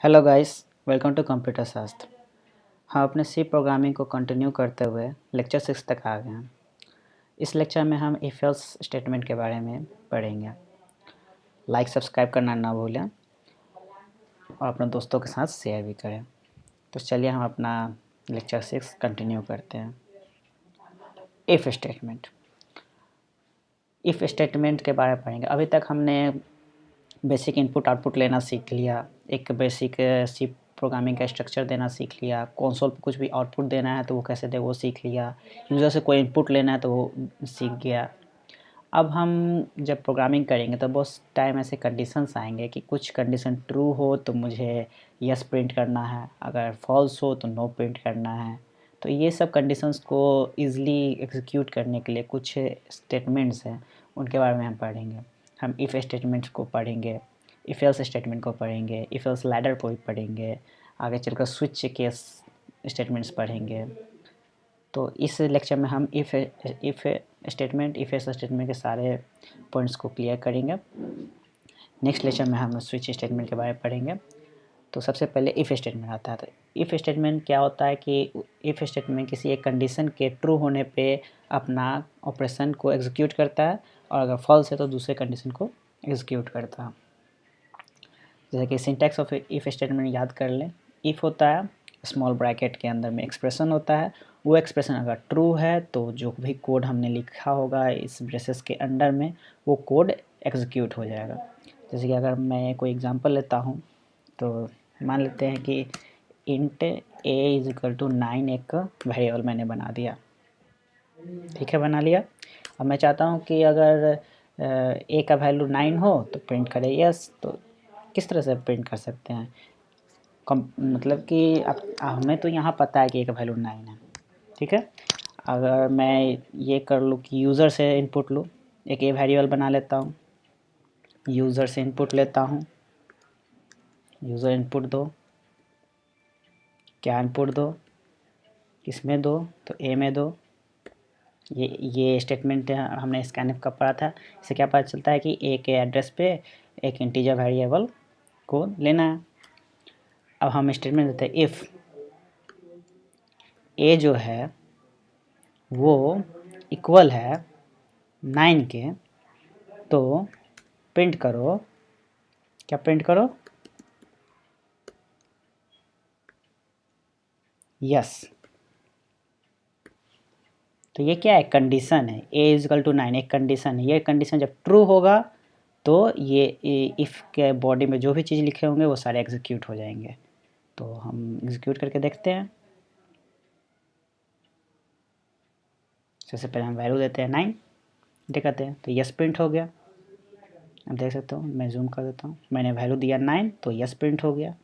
Hello guys, welcome to computer Shastra. हम अपने सी programming को कंटिन्यू करते हुए लेक्चर 6 तक आ गए हैं। इस लेक्चर में हम इफ एल्स स्टेटमेंट के बारे में पढ़ेंगे। लाइक सब्सक्राइब करना ना भूलें और अपने दोस्तों के साथ शेयर भी करें। तो चलिए हम अपना लेक्चर 6 कंटिन्यू करते हैं। इफ़ स्टेटमेंट के बारे में पढ़ेंगे। अभी तक हमने बेसिक इनपुट आउटपुट लेना सीख लिया, एक बेसिक सी प्रोग्रामिंग का स्ट्रक्चर देना सीख लिया, कंसोल पे कुछ भी आउटपुट देना है तो वो कैसे दे वो सीख लिया, यूज़र से कोई इनपुट लेना है तो वो सीख गया। अब हम जब प्रोग्रामिंग करेंगे तो बहुत टाइम ऐसे कंडीशंस आएंगे कि कुछ कंडीशन ट्रू हो तो मुझे यस प्रिंट करना है, अगर फॉल्स हो तो नो प्रिंट करना है। तो ये सब कंडीशंस को ईज़िली एग्जीक्यूट करने के लिए कुछ स्टेटमेंट्स हैं, उनके बारे में हम पढ़ेंगे। हम इफ़ स्टेटमेंट्स को पढ़ेंगे, इफ एल्स स्टेटमेंट को पढ़ेंगे, इफ एल्स लैडर को भी पढ़ेंगे, आगे चलकर स्विच केस स्टेटमेंट्स पढ़ेंगे। तो इस लेक्चर में हम if statement, if else statement के सारे पॉइंट्स को क्लियर करेंगे। नेक्स्ट लेक्चर में हम स्विच स्टेटमेंट के बारे में पढ़ेंगे। तो सबसे पहले इफ़ स्टेटमेंट आता है। तो इफ़ स्टेटमेंट क्या होता है कि इफ़ स्टेटमेंट किसी एक कंडीशन के ट्रू होने पे अपना ऑपरेशन को एग्जीक्यूट करता है, और अगर फॉल्स है तो दूसरे कंडीशन को एग्जीक्यूट करता है। जैसे कि सिंटैक्स ऑफ इफ़ स्टेटमेंट याद कर लें। इफ़ होता है स्मॉल ब्रैकेट के अंदर में एक्सप्रेशन होता है, वो एक्सप्रेशन अगर ट्रू है तो जो भी कोड हमने लिखा होगा इस ब्रेसेस के अंडर में वो कोड एग्जीक्यूट हो जाएगा। जैसे कि अगर मैं कोई एग्जांपल लेता हूँ तो मान लेते हैं कि int a is equal to 9 एक वेरिएबल मैंने बना दिया, ठीक है, बना लिया। अब मैं चाहता हूँ कि अगर ए का वैल्यू 9 हो तो प्रिंट करे यस। तो किस तरह से प्रिंट कर सकते हैं? मतलब कि अब हमें तो यहाँ पता है कि ए का वैल्यू 9 है, ठीक है। अगर मैं ये कर लूँ कि यूज़र से इनपुट लूँ, एक ए वेरिएबल बना लेता हूँ, यूज़र से इनपुट लेता हूँ, यूज़र इनपुट दो, क्या इनपुट दो, किसमें दो, तो ए में दो। ये स्टेटमेंट हमने स्कैनफ का पढ़ा था। इससे क्या पता चलता है कि ए के एड्रेस पे एक इंटीजर वेरिएबल को लेना है। अब हम स्टेटमेंट देते हैं इफ़ ए जो है वो इक्वल है 9 के, तो प्रिंट करो, क्या प्रिंट करो, यस। तो ये क्या है, कंडीशन है, ए इज इक्वल टू 9 एक कंडीशन है। ये कंडीशन जब ट्रू होगा तो ये इफ़ के बॉडी में जो भी चीज़ लिखे होंगे वो सारे एग्जीक्यूट हो जाएंगे। तो हम एग्जीक्यूट करके देखते हैं। सबसे पहले हम वैल्यू देते हैं 9, दिखाते हैं, तो यस प्रिंट हो गया। अब देख सकते हो, मैं जूम कर देता हूँ, मैंने वैल्यू दिया 9 तो यस प्रिंट हो गया।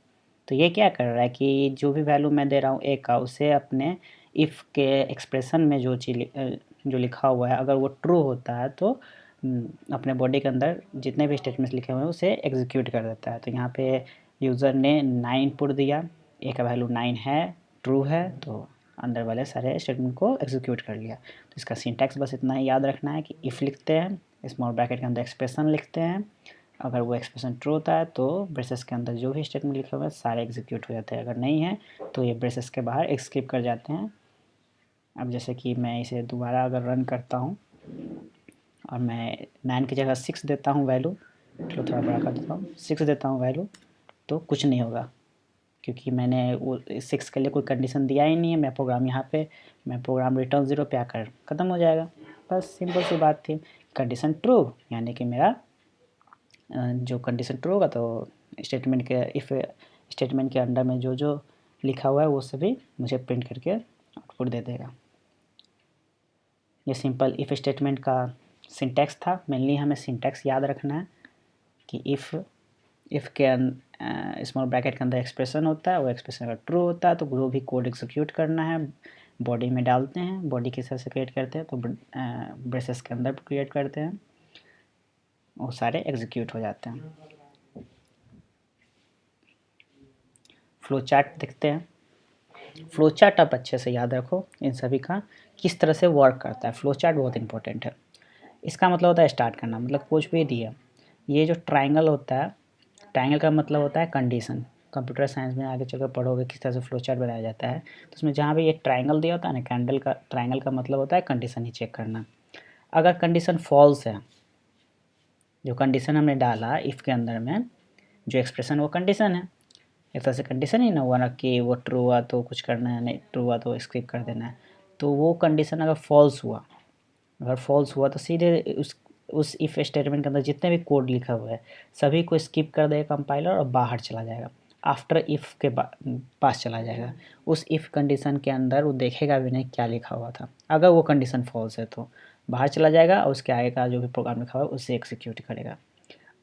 तो ये क्या कर रहा है कि जो भी वैल्यू मैं दे रहा हूँ ए का, उसे अपने इफ़ के एक्सप्रेशन में जो चीज़ जो लिखा हुआ है अगर वो ट्रू होता है तो अपने बॉडी के अंदर जितने भी स्टेटमेंट्स लिखे हुए हैं उसे एग्जीक्यूट कर देता है। तो यहाँ पे यूज़र ने 9 इनपुट दिया, ए का वैल्यू 9 है, ट्रू है, तो अंदर वाले सारे स्टेटमेंट को एग्जीक्यूट कर लिया। तो इसका सिंटैक्स बस इतना ही याद रखना है कि इफ़ लिखते हैं, स्मॉल ब्रैकेट के अंदर एक्सप्रेशन लिखते हैं, अगर वो एक्सप्रेशन ट्रू होता है तो ब्रेसेस के अंदर जो भी स्टेटमेंट लिखे हुए हैं सारे एग्जीक्यूट हो जाते हैं, अगर नहीं है तो ये ब्रेसेस के बाहर स्किप कर जाते हैं। अब जैसे कि मैं इसे दोबारा अगर रन करता हूँ और मैं 9 की जगह 6 देता हूँ वैल्यू, चलो थोड़ा बड़ा कर देता हूँ, 6 देता हूँ वैल्यू, तो कुछ नहीं होगा क्योंकि मैंने वो 6 के लिए कोई कंडीशन दिया ही नहीं है। मैं प्रोग्राम यहाँ पे मैं प्रोग्राम रिटर्न 0 पे आकर ख़त्म हो जाएगा। बस सिंपल सी बात थी, कंडीशन ट्रू यानी कि मेरा जो कंडीशन ट्रू होगा तो स्टेटमेंट के इफ़ स्टेटमेंट के अंडर में जो जो लिखा हुआ है वो सभी मुझे प्रिंट करके आउटपुट दे देगा। ये सिंपल इफ़ स्टेटमेंट का सिंटैक्स था। मेनली हमें सिंटैक्स याद रखना है कि इफ़ के स्मॉल ब्रैकेट के अंदर एक्सप्रेशन होता है, वो एक्सप्रेशन अगर ट्रू होता है तो जो भी कोड एग्जीक्यूट करना है बॉडी में डालते हैं, बॉडी किस तरह से क्रिएट करते हैं तो ब्रेसेस के अंदर क्रिएट करते हैं, वो सारे एग्जीक्यूट हो जाते हैं। फ्लो चार्ट देखते हैं। फ्लो चार्ट आप अच्छे से याद रखो इन सभी का, किस तरह से वर्क करता है। फ्लो चार्ट बहुत इंपॉर्टेंट है। इसका मतलब होता है स्टार्ट करना, मतलब कुछ भी दिया, ये जो ट्रायंगल होता है, ट्रायंगल का मतलब होता है कंडीशन। कंप्यूटर साइंस में आगे चलकर पढ़ोगे किस तरह से फ्लो चार्ट बनाया जाता है। तो उसमें जहाँ भी एक ट्रायंगल दिया होता है ना, ट्रायंगल का मतलब होता है कंडीशन ही चेक करना। अगर कंडीशन फॉल्स है, जो कंडीशन हमने डाला इफ़ के अंदर में जो एक्सप्रेशन वो कंडीशन है, एक तरह से कंडीशन ही ना हुआ ना कि वो ट्रू हुआ तो कुछ करना है, नहीं ट्रू हुआ तो स्किप कर देना है। तो वो कंडीशन अगर फॉल्स हुआ तो सीधे उस इफ़ स्टेटमेंट के अंदर जितने भी कोड लिखा हुआ है सभी को स्किप कर देगा कंपाइलर और बाहर चला जाएगा, आफ्टर इफ़ के पास चला जाएगा। उस इफ़ कंडीशन के अंदर वो देखेगा भी नहीं क्या लिखा हुआ था। अगर वो कंडीशन फॉल्स है तो बाहर चला जाएगा और उसके आगे का जो भी प्रोग्राम लिखा हुआ है उसे एग्जीक्यूट करेगा।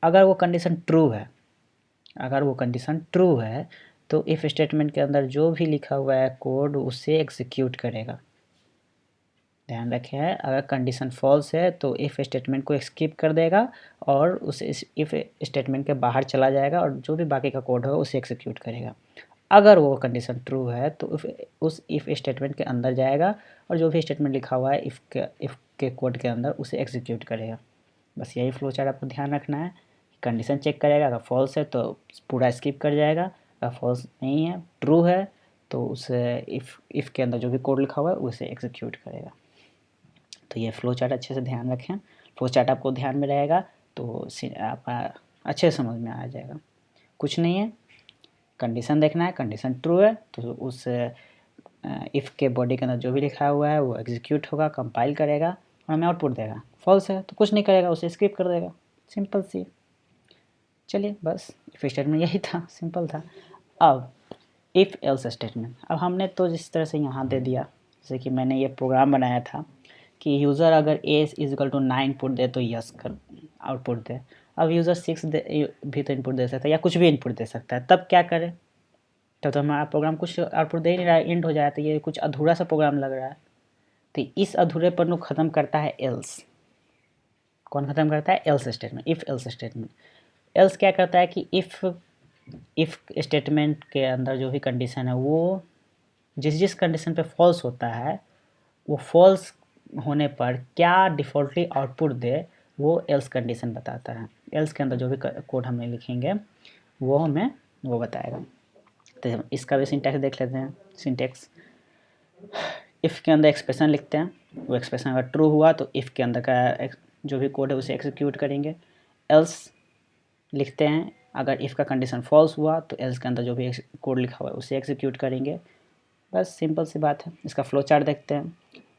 अगर वो कंडीशन ट्रू है तो इफ़ स्टेटमेंट के अंदर जो भी लिखा हुआ है कोड उसे एग्जीक्यूट करेगा। ध्यान रखें, अगर कंडीशन फॉल्स है तो इफ़ स्टेटमेंट को स्किप कर देगा और उस इफ़ स्टेटमेंट के बाहर चला जाएगा और जो भी बाकी का कोड होगा उसे एग्जीक्यूट करेगा। अगर वो कंडीशन ट्रू है तो उस इफ़ स्टेटमेंट के अंदर जाएगा और जो भी स्टेटमेंट लिखा हुआ है इफ़ के कोड के अंदर उसे एग्जीक्यूट करेगा। बस यही फ्लो चार्ट आपको ध्यान रखना है। कंडीशन चेक करेगा, अगर फॉल्स है तो पूरा स्किप कर जाएगा, अगर फॉल्स नहीं है ट्रू है तो उसे इफ़ के अंदर जो भी कोड लिखा हुआ है उसे एग्जीक्यूट करेगा। तो ये फ्लो चार्ट अच्छे से ध्यान रखें। फ्लो चार्ट आपको ध्यान में रहेगा तो आप अच्छे समझ में आ जाएगा। कुछ नहीं है, कंडीशन देखना है, कंडीशन ट्रू है तो उस इफ़ के बॉडी के अंदर जो भी लिखा हुआ है वो एग्जीक्यूट होगा, कंपाइल करेगा और हमें आउटपुट देगा। फॉल्स है तो कुछ नहीं करेगा, उसे स्किप कर देगा। सिंपल सी। चलिए बस इफ़ स्टेटमेंट यही था, सिंपल था। अब इफ़ एल्स स्टेटमेंट, अब हमने तो जिस तरह से यहाँ दे दिया, जैसे कि मैंने ये प्रोग्राम बनाया था कि यूज़र अगर a = 9 इनपुट दे तो यस कर आउटपुट दे। अब यूज़र 6 भी तो इनपुट दे सकता है या कुछ भी इनपुट दे सकता है, तब क्या करें? तब तो हमारा प्रोग्राम कुछ आउटपुट दे ही नहीं रहा है, एंड हो जाए तो ये कुछ अधूरा सा प्रोग्राम लग रहा है। तो इस अधूरेपन को ख़त्म करता है एल्स। कौन ख़त्म करता है? Else statement, if else statement. Else क्या करता है कि इफ़ स्टेटमेंट के अंदर जो भी कंडीशन है वो जिस कंडीशन पे फॉल्स होता है वो फॉल्स होने पर क्या डिफ़ॉल्टली आउटपुट दे वो एल्स कंडीशन बताता है। एल्स के अंदर जो भी कोड हमें लिखेंगे वो हमें वो बताएगा। तो इसका भी सिंटैक्स देख लेते हैं। सिंटैक्स, इफ़ के अंदर एक्सप्रेशन लिखते हैं, वो एक्सप्रेशन अगर ट्रू हुआ तो इफ़ के अंदर का जो भी कोड है उसे एग्जीक्यूट करेंगे। एल्स लिखते हैं, अगर इफ़ का कंडीशन फॉल्स हुआ तो एल्स के अंदर जो भी कोड लिखा हुआ है उसे एग्जीक्यूट करेंगे। बस सिंपल सी बात है। इसका फ्लो चार्ट देखते हैं।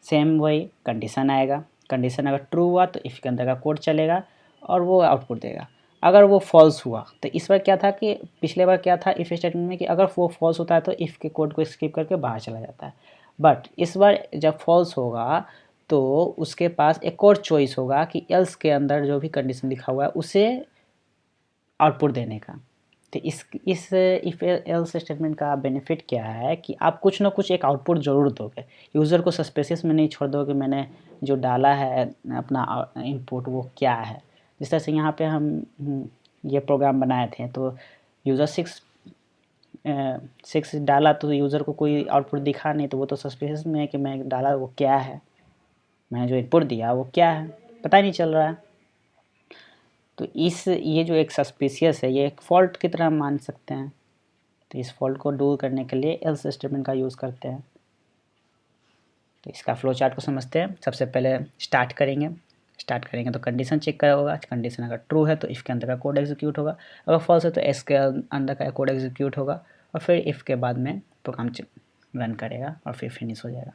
सेम वही कंडीशन आएगा, कंडीशन अगर ट्रू हुआ तो इफ़ के अंदर का कोड चलेगा और वो आउटपुट देगा। अगर वो फॉल्स हुआ तो इस बार क्या था कि पिछले बार क्या था इफ़ स्टेटमेंट में कि अगर वो फॉल्स होता है तो इफ़ के कोड को स्किप करके बाहर चला जाता है। बट इस बार जब फॉल्स होगा तो उसके पास एक और चॉइस होगा कि एल्स के अंदर जो भी कंडीशन लिखा हुआ है उसे आउटपुट देने का। तो इस इफ़ एल्स स्टेटमेंट का बेनिफिट क्या है कि आप कुछ ना कुछ एक आउटपुट ज़रूर दोगे। यूज़र को सस्पेंस में नहीं छोड़ दोगे मैंने जो डाला है अपना इनपुट वो क्या है। जिस तरह से यहाँ पे हम ये प्रोग्राम बनाए थे तो यूज़र 6 डाला तो यूज़र को कोई आउटपुट दिखा नहीं, तो वो तो सस्पेंस में है कि मैं डाला वो क्या है, मैंने जो इनपुट दिया वो क्या है, पता ही नहीं चल रहा है। तो ये जो एक सस्पिशियस है ये एक फॉल्ट की तरह मान सकते हैं। तो इस फॉल्ट को दूर करने के लिए एल्स स्टेटमेंट का यूज़ करते हैं। तो इसका फ्लो चार्ट को समझते हैं। सबसे पहले स्टार्ट करेंगे तो कंडीशन चेक करा होगा। कंडीशन अगर ट्रू है तो इफ़ के अंदर का कोड एग्जीक्यूट होगा, अगर फॉल्स है तो एस के अंदर का कोड एग्जीक्यूट होगा और फिर इफ़ के बाद में प्रोग्राम रन करेगा और फिर फिनिश हो जाएगा।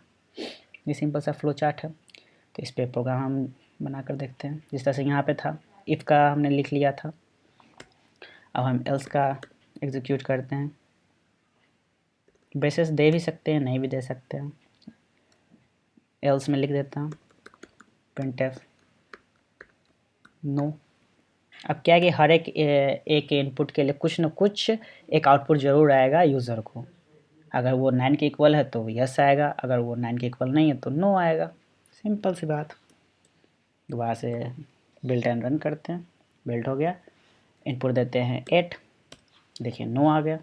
ये सिंपल सा फ्लो चार्ट है। तो इस पर प्रोग्राम हम बना कर देखते हैं। जिस तरह से यहाँ पे था इफ़ का हमने लिख लिया था, अब हम एल्स का एग्जीक्यूट करते हैं। ब्रेसेस दे भी सकते हैं, नहीं भी दे सकते हैं। एल्स में लिख देता हूँ printf नो। अब क्या है कि हर एक इनपुट के लिए कुछ न कुछ एक आउटपुट ज़रूर आएगा यूज़र को। अगर वो 9 के इक्वल है तो यस आएगा, अगर वो 9 के इक्वल नहीं है तो नो आएगा। सिंपल सी बात। दोबारा से बिल्ट एंड रन करते हैं। बिल्ट हो गया, इनपुट देते हैं 8, देखिए नो आ गया,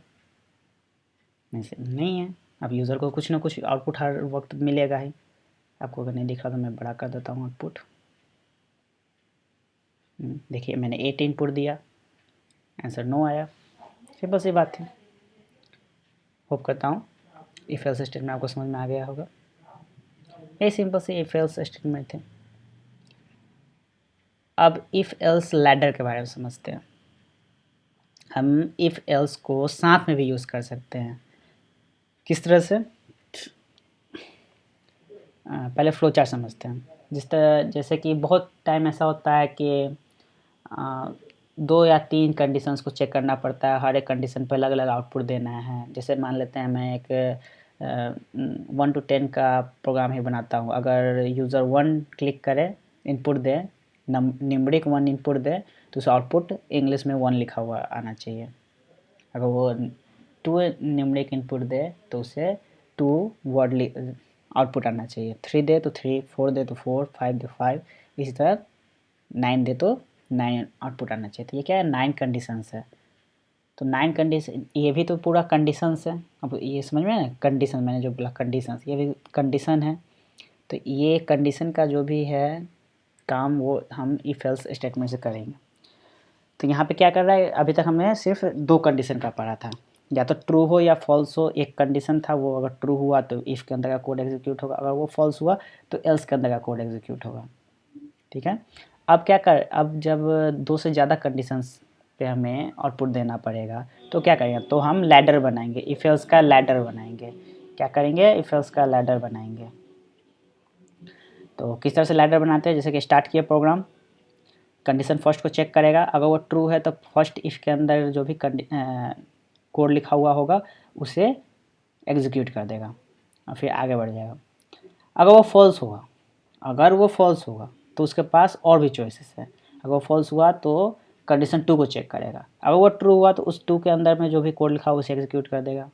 नहीं है। अब यूज़र को कुछ ना कुछ आउटपुट हर वक्त मिलेगा ही। आपको अगर नहीं दिख रहा तो मैं बड़ा कर देता हूँ आउटपुट। देखिए मैंने 8 इनपुट दिया, आंसर नो आया। सिंपल सी बात थी। होप करता हूँ इफ एल्स स्टेटमेंट आपको समझ में आ गया होगा। ये सिंपल से इफ एल्स स्टेटमेंट थे। अब इफ एल्स लैडर के बारे में समझते हैं। हम इफ एल्स को साथ में भी यूज़ कर सकते हैं। किस तरह से? पहले फ्लो चार्ट समझते हैं। जैसे कि बहुत टाइम ऐसा होता है कि 2 या 3 कंडीशंस को चेक करना पड़ता है, हर एक कंडीशन पे अलग अलग आउटपुट देना है। जैसे मान लेते हैं मैं एक 1 to 10 का प्रोग्राम ही बनाता हूँ। अगर यूज़र 1 क्लिक करे, इनपुट दे, न्यूमेरिक 1 इनपुट दे, तो उसे आउटपुट इंग्लिश में 1 लिखा हुआ आना चाहिए। अगर वो 2 न्यूमेरिक इनपुट दे तो उसे 2 वर्ड आउटपुट आना चाहिए। 3 दे तो 3, 4 दे तो 4, 5 दे 5, इसी तरह 9 दे तो 9 आउटपुट आना चाहिए। तो ये क्या है? 9 कंडीशंस है। तो 9 कंडीशन, ये भी तो पूरा कंडीशंस है। अब ये समझ में है? कंडीशन, मैंने जो बोला कंडीशंस, ये भी कंडीशन है। तो ये कंडीशन का जो भी है काम, वो हम इफ एल्स स्टेटमेंट से करेंगे। तो यहाँ पे क्या कर रहा है? अभी तक हमने सिर्फ 2 कंडीशन का पढ़ा था, या तो ट्रू हो या फॉल्स हो। एक कंडीशन था, वो अगर ट्रू हुआ तो इफ़ के अंदर का कोड एग्जीक्यूट होगा, अगर वो फॉल्स हुआ तो एल्स के अंदर का कोड एग्जीक्यूट होगा। ठीक है। अब जब 2 से ज़्यादा कंडीशंस पे हमें आउटपुट देना पड़ेगा तो क्या करेंगे? तो हम लैडर बनाएंगे, इफ एल्स का लैडर बनाएंगे। क्या करेंगे? इफ एल्स का लैडर बनाएंगे। तो किस तरह से लैडर बनाते हैं? जैसे कि स्टार्ट किया प्रोग्राम, कंडीशन फर्स्ट को चेक करेगा, अगर वो ट्रू है तो फर्स्ट इफ़ के अंदर जो भी कोड लिखा हुआ होगा उसे एग्जीक्यूट कर देगा और फिर आगे बढ़ जाएगा। अगर वो फॉल्स होगा तो उसके पास और भी चॉइसेस है। अगर वो फॉल्स हुआ तो कंडीशन 2 को चेक करेगा, अगर वो ट्रू हुआ तो उस 2 के अंदर में जो भी कोड लिखा हुआ उसे एग्जीक्यूट कर देगा।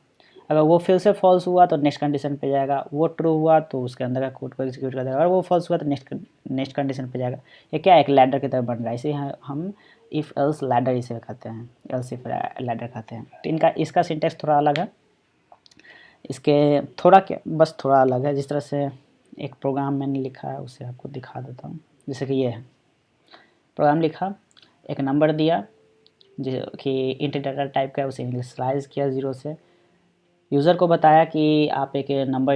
अगर वो फिर से फॉल्स हुआ तो नेक्स्ट कंडीशन पे जाएगा, वो ट्रू हुआ तो उसके अंदर का कोड को एग्जीक्यूट कर देगा, अगर वो फॉल्स हुआ तो नेक्स्ट कंडीशन पे जाएगा। ये क्या, एक लैडर की तरह बन रहा है, इसे हम इफ़ एल्स लैडर इसे कहते हैं, एल्स इफ लैडर कहते हैं। तो इसका सिंटेक्स थोड़ा अलग है, इसके बस थोड़ा अलग है। जिस तरह से एक प्रोग्राम मैंने लिखा है उसे आपको दिखा देता हूँ। जैसे कि ये है प्रोग्राम लिखा, एक नंबर दिया जो कि इंट डाटा टाइप का है, उसे इनिशियलाइज किया 0 से, यूज़र को बताया कि आप एक नंबर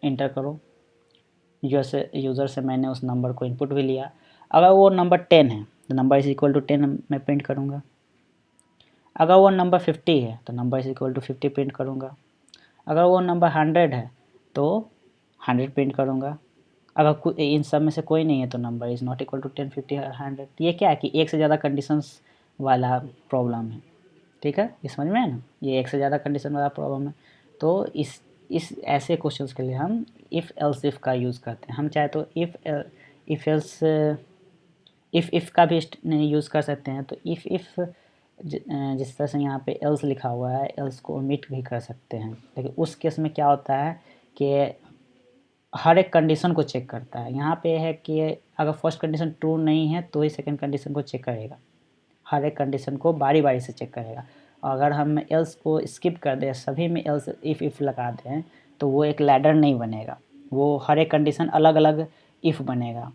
इंटर करो। यूज़र से मैंने उस नंबर को इनपुट भी लिया। अगर वो नंबर 10 है तो नंबर इज़ इक्वल टू 10 मैं प्रिंट करूँगा। अगर वो नंबर 50 है तो number is equal to 50 print करूँगा। अगर वो नंबर 100 है तो 100 प्रिंट करूँगा। अगर इन सब में से कोई नहीं है तो number is not equal to 10, 50 और 100। ये क्या है कि एक से ज़्यादा कंडीशंस वाला प्रॉब्लम है। ठीक है, ये समझ में है ना? ये एक से ज़्यादा कंडीशन वाला प्रॉब्लम है। तो इस ऐसे क्वेश्चंस के लिए हम इफ़ एल्स इफ़ का यूज़ करते हैं। हम चाहे तो इफ़ का भी यूज़ कर सकते हैं। तो इफ़ जिस तरह से यहाँ पे एल्स लिखा हुआ है, एल्स को ओमिट भी कर सकते हैं। लेकिन उस केस में क्या होता है कि हर एक कंडीशन को चेक करता है। यहाँ पे है कि अगर फर्स्ट कंडीशन ट्रू नहीं है तो ही सेकंड कंडीशन को चेक करेगा। हर एक कंडीशन को बारी बारी से चेक करेगा। अगर हम एल्स को स्किप कर दें, सभी में एल्स इफ़ लगा दें, तो वो एक लैडर नहीं बनेगा, वो हर एक कंडीशन अलग अलग इफ़ बनेगा।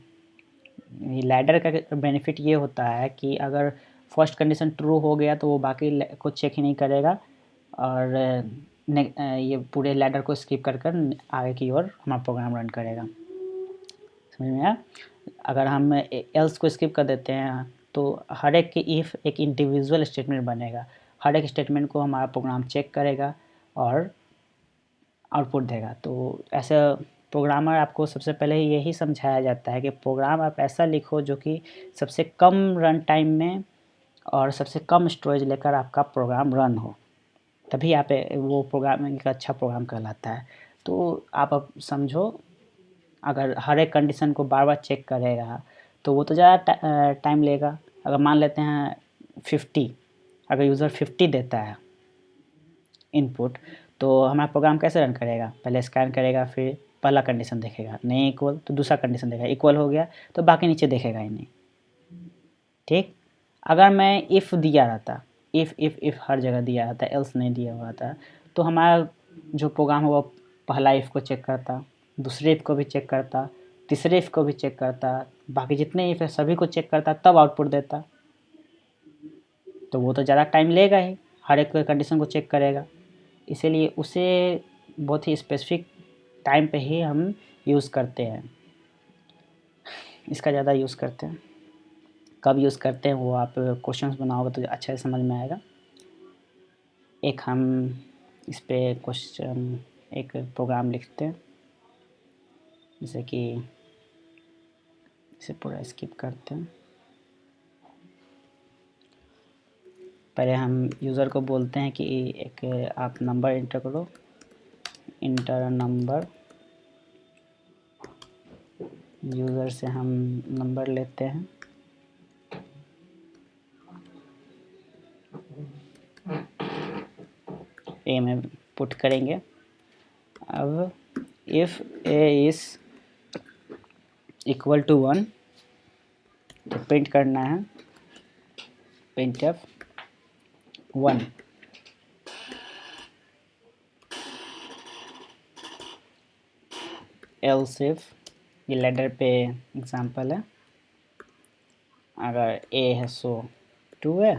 लैडर का बेनिफिट ये होता है कि अगर फर्स्ट कंडीशन ट्रू हो गया तो वो बाकी को चेक ही नहीं करेगा और ये पूरे लैडर को स्किप कर आगे की ओर हमारा प्रोग्राम रन करेगा। समझ में आया? अगर हम एल्स को स्किप कर देते हैं तो हर एक की इफ़ एक इंडिविजुअल स्टेटमेंट बनेगा। हर एक स्टेटमेंट को हमारा प्रोग्राम चेक करेगा और आउटपुट देगा। तो ऐसे प्रोग्रामर आपको सबसे पहले यही समझाया जाता है कि प्रोग्राम आप ऐसा लिखो जो कि सबसे कम रन टाइम में और सबसे कम स्टोरेज लेकर आपका प्रोग्राम रन हो, तभी आप वो प्रोग्राम एक अच्छा प्रोग्राम कहलाता है। तो आप अब समझो, अगर हर एक कंडीशन को बार बार चेक करेगा तो वो तो ज़्यादा टाइम लेगा। अगर मान लेते हैं 50, अगर यूज़र 50 देता है इनपुट, तो हमारा प्रोग्राम कैसे रन करेगा? पहले स्कैन करेगा, फिर पहला कंडीशन देखेगा, नहीं इक्वल तो दूसरा कंडीशन देखेगा, इक्वल हो गया तो बाकी नीचे देखेगा ही नहीं। ठीक, अगर मैं इफ़ दिया रहता, इफ़ हर जगह दिया रहता, एल्स नहीं दिया हुआ था, तो हमारा जो प्रोग्राम है वो पहला इफ़ को चेक करता, दूसरे इफ़ को भी चेक करता, तीसरे इफ़ को भी चेक करता, बाकी जितने इफ़ है सभी को चेक करता, तब आउटपुट देता। तो वो तो ज़्यादा टाइम लेगा ही, हर एक कंडीशन को चेक करेगा। इसीलिए उसे बहुत ही स्पेसिफिक टाइम पे ही हम यूज़ करते हैं, इसका ज़्यादा यूज़ करते हैं। कब यूज़ करते हैं वो आप क्वेश्चंस बनाओगे तो अच्छा से समझ में आएगा। एक हम इस पे क्वेश्चन एक प्रोग्राम लिखते हैं, जैसे कि इसे पूरा स्किप करते हैं। पहले हम यूज़र को बोलते हैं कि एक आप नंबर इंटर करो, इंटर नंबर। यूज़र से हम नंबर लेते हैं, ए में पुट करेंगे। अब if a is equal to 1 तो प्रिंट करना है printf 1। एल्स इफ, ये लेटर पे एग्जांपल है, अगर ए है सो 2 है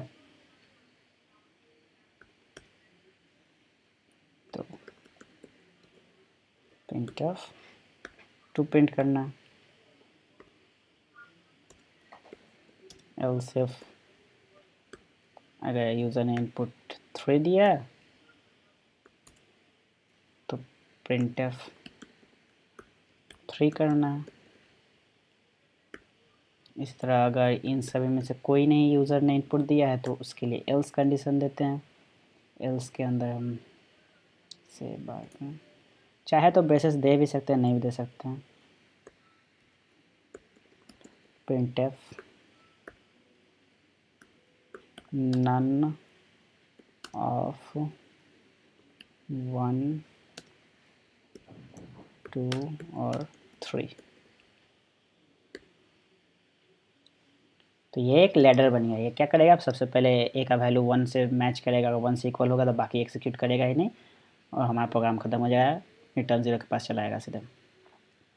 तो printf 2 प्रिंट करना है। एल्स इफ अगर यूज़र ने इनपुट 3 दिया है तो printf 3 करना है। इस तरह अगर इन सभी में से कोई नहीं यूज़र ने इनपुट दिया है तो उसके लिए एल्स कंडीशन देते हैं। एल्स के अंदर हम से बात में चाहे तो ब्रेसेस दे भी सकते हैं, नहीं भी दे सकते हैं। printf none of 1 2 और 3। तो ये एक लैडर बन गया। ये क्या करेगा, सबसे पहले ए का वैल्यू 1 से मैच करेगा, अगर 1 से इक्वल होगा तो बाकी एग्जीक्यूट करेगा ही नहीं और हमारा प्रोग्राम ख़त्म हो जाएगा, रिटर्न 0 के पास चलाएगा सीधे।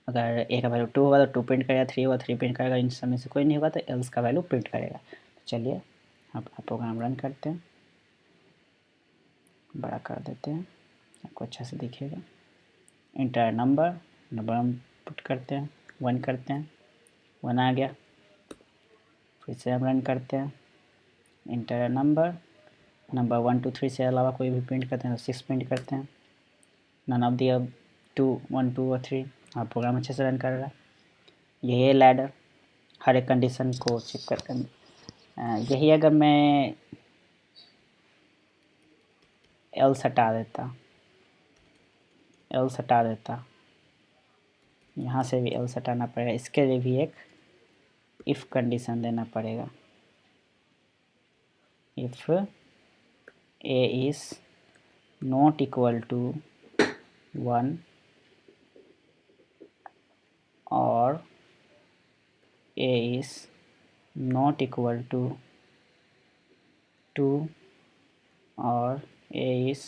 अगर ए का वैल्यू 2 होगा तो 2 प्रिंट करेगा, 3 होगा 3 प्रिंट करेगा, इन सब में से कोई नहीं होगा तो एल्स का वैल्यू प्रिंट करेगा। चलिए अपना प्रोग्राम रन करते हैं, बड़ा कर देते हैं, आपको अच्छा से दिखेगा। इंटर नंबर, नंबर हम पुट करते हैं, 1 करते हैं, 1 आ गया। फिर से हम रन करते हैं, इंटर नंबर, नंबर 1 2 3 से अलावा कोई भी प्रिंट करते हैं तो 6 प्रिंट करते हैं। नन ऑफ दी 2 1 2 और 3। आप प्रोग्राम अच्छे से रन कर रहा है। यही है लैडर, हर एक कंडीशन को चेक करते हैं। यही अगर मैं एल्स हटा देता, यहाँ से भी एल्स हटाना पड़ेगा, इसके लिए भी एक इफ़ कंडीशन देना पड़ेगा। If a is not equal to 1 और a is not equal to 2 और a is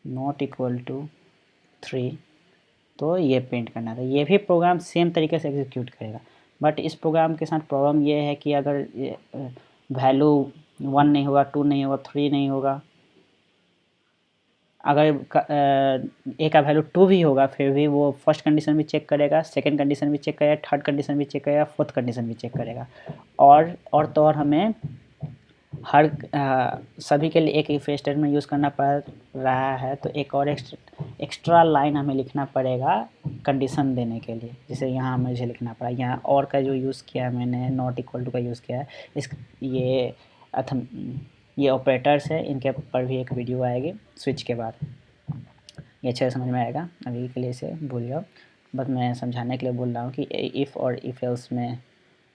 not equal to 3, तो ये प्रिंट करना था। ये भी प्रोग्राम सेम तरीके से एग्जीक्यूट करेगा, बट इस प्रोग्राम के साथ प्रॉब्लम ये है कि अगर वैल्यू 1 नहीं होगा, 2 नहीं होगा, 3 नहीं होगा, अगर ए का वैल्यू 2 भी होगा फिर भी वो फर्स्ट कंडीशन भी चेक करेगा, सेकंड कंडीशन भी चेक करेगा, थर्ड कंडीशन भी चेक करेगा, फोर्थ कंडीशन भी चेक करेगा। और तो और हमें हर सभी के लिए एक इफ स्टेटमेंट यूज़ करना पड़ रहा है, तो एक और एक्स्ट्रा लाइन हमें लिखना पड़ेगा कंडीशन देने के लिए। जैसे यहाँ मुझे लिखना पड़ा, यहाँ और का जो यूज़ किया है मैंने, नॉट इक्वल टू का यूज़ किया है। ये ऑपरेटर्स है, इनके ऊपर भी एक वीडियो आएगी स्विच के बाद, ये अच्छे से समझ में आएगा। अभी के लिए इसे भूल जाओ, बस मैं समझाने के लिए बोल रहा हूँ कि इफ़ और इफ़ एल्स में,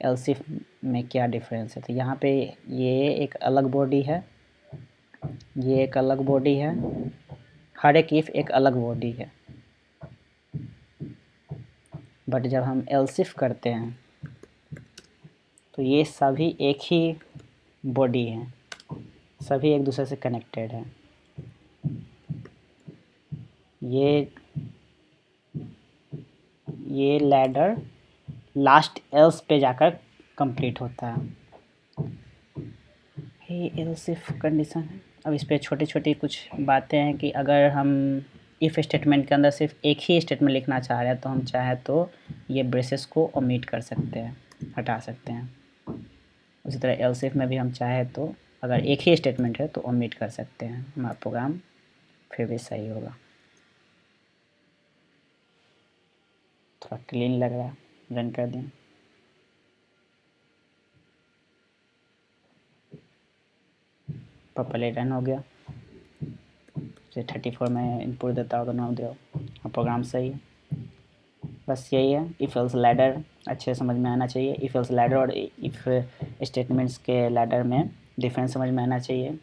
एल्स इफ में क्या डिफरेंस है। तो यहाँ पे ये एक अलग बॉडी है, ये एक अलग बॉडी है, हर एक इफ एक अलग बॉडी है। बट जब हम एल्स इफ करते हैं तो ये सभी एक ही बॉडी हैं, सभी एक दूसरे से कनेक्टेड हैं। ये लैडर लास्ट एल्स पे जाकर कंप्लीट होता है। ये एल्स इफ कंडीशन है। अब इस पे छोटी छोटी कुछ बातें हैं कि अगर हम इफ़ स्टेटमेंट के अंदर सिर्फ एक ही स्टेटमेंट लिखना चाह रहे हैं तो हम चाहे तो ये ब्रेसेस को ओमिट कर सकते हैं, हटा सकते हैं। उसी तरह एल्स इफ में भी हम चाहे तो अगर एक ही स्टेटमेंट है तो ओमिट कर सकते हैं, हमारा प्रोग्राम फिर भी सही होगा। थोड़ा क्लीन लग रहा है, रन कर दें। प्रॉपर्ली रन हो गया। जो 34 में इनपुट देता हो तो नो दो, प्रोग्राम सही है। बस यही है। इफ़ एल्स लैडर अच्छे समझ में आना चाहिए। इफ़ एल्स लैडर और इफ़ स्टेटमेंट्स के लैडर में डिफरेंस समझ में आना चाहिए।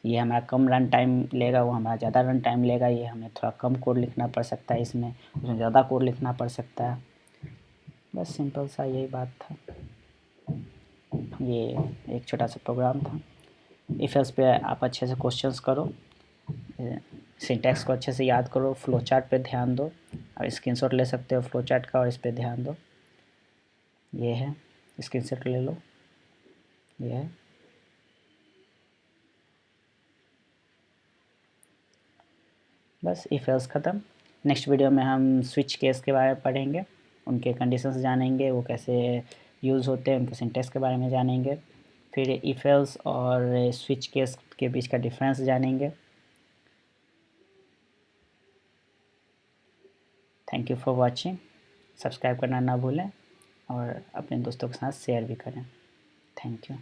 ये हमारा कम रन टाइम लेगा, वो हमारा ज़्यादा रन टाइम लेगा। ये हमें थोड़ा कम कोड लिखना पड़ सकता है इसमें, उसमें ज़्यादा कोड लिखना पड़ सकता है। बस सिंपल सा यही बात था। ये एक छोटा सा प्रोग्राम था। इफ़ एल्स पे आप अच्छे से क्वेश्चंस करो, सिंटैक्स को अच्छे से याद करो, फ्लो चार्ट पे ध्यान दो, और स्क्रीनशॉट ले सकते हो फ्लो चार्ट का और इस पे ध्यान दो। ये है, स्क्रीनशॉट ले लो, ये है। बस इफ़ एल्स ख़त्म। नेक्स्ट वीडियो में हम स्विच केस के बारे में पढ़ेंगे, उनके कंडीशंस जानेंगे, वो कैसे यूज़ होते हैं, उनके सिंटैक्स के बारे में जानेंगे। फिर इफ़ एल्स और स्विच केस के बीच का डिफरेंस जानेंगे। Thank you for watching. Subscribe करना ना भूलें और अपने दोस्तों के साथ शेयर भी करें। Thank you.